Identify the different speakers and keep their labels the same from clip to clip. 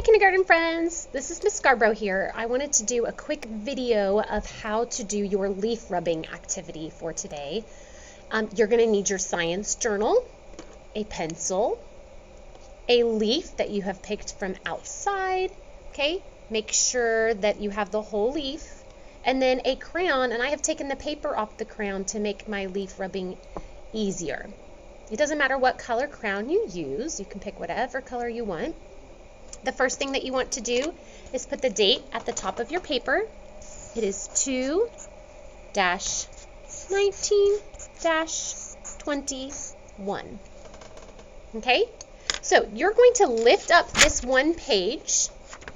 Speaker 1: Hi kindergarten friends, this is Miss Scarborough here. I wanted to do a quick video of how to do your leaf rubbing activity for today. You're going to need your science journal, a pencil, a leaf that you have picked from outside, okay? Make sure that you have the whole leaf, and then a crayon, and I have taken the paper off the crayon to make my leaf rubbing easier. It doesn't matter what color crayon you use, you can pick whatever color you want. The first thing that you want to do is put the date at the top of your paper. It is 2-19-21. Okay? So you're going to lift up this one page.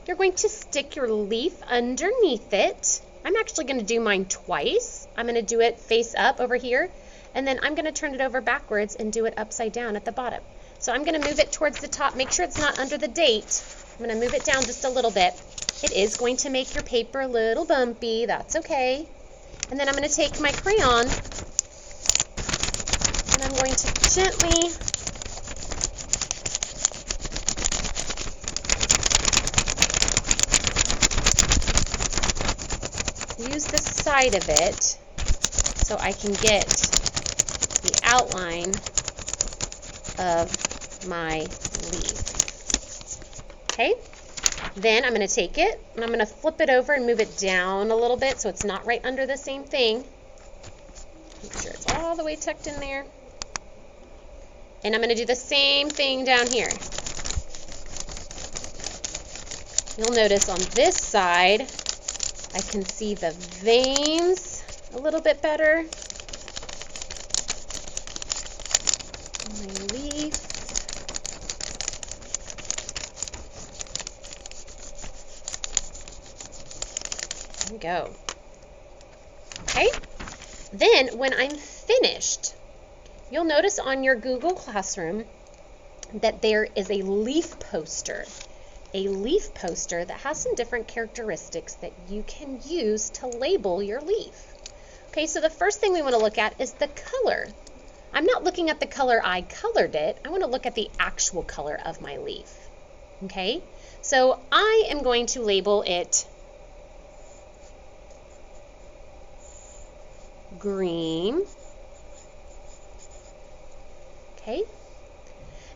Speaker 1: You're going to stick your leaf underneath it. I'm actually going to do mine twice. I'm going to do it face up over here, and then I'm going to turn it over backwards and do it upside down at the bottom. So I'm going to move it towards the top. Make sure it's not under the date. I'm going to move it down just a little bit. It is going to make your paper a little bumpy. That's okay. And then I'm going to take my crayon and I'm going to gently use the side of it so I can get the outline of my leaf. Okay, then I'm going to take it and I'm going to flip it over and move it down a little bit so it's not right under the same thing. Make sure it's all the way tucked in there. And I'm going to do the same thing down here. You'll notice on this side I can see the veins a little bit better. My leaf. There we go. Okay, then when I'm finished, you'll notice on your Google Classroom that there is a leaf poster. A leaf poster that has some different characteristics that you can use to label your leaf. Okay, so the first thing we want to look at is the color. I'm not looking at the color I colored it. I want to look at the actual color of my leaf. Okay, so I am going to label it green. Okay,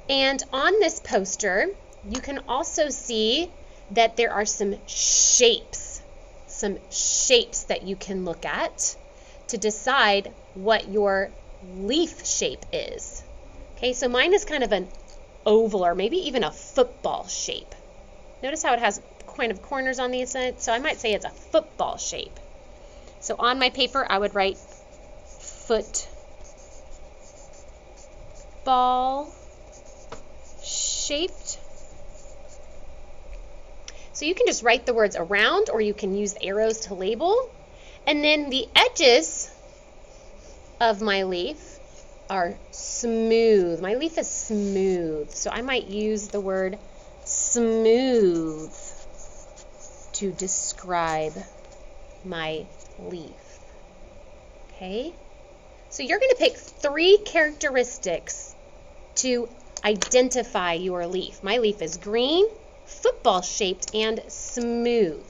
Speaker 1: and on this poster you can also see that there are some shapes that you can look at to decide what your leaf shape is. Okay, so mine is kind of an oval or maybe even a football shape. Notice how it has kind of corners on the inside, so I might say it's a football shape. So on my paper I would write football shaped. So you can just write the words around or you can use arrows to label. And then the edges of my leaf are smooth. My leaf is smooth, so I might use the word smooth to describe my leaf. Okay, so you're going to pick 3 characteristics to identify your leaf. My leaf is green, football shaped, and smooth.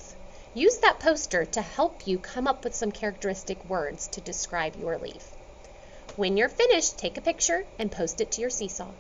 Speaker 1: Use that poster to help you come up with some characteristic words to describe your leaf. When you're finished, take a picture and post it to your Seesaw.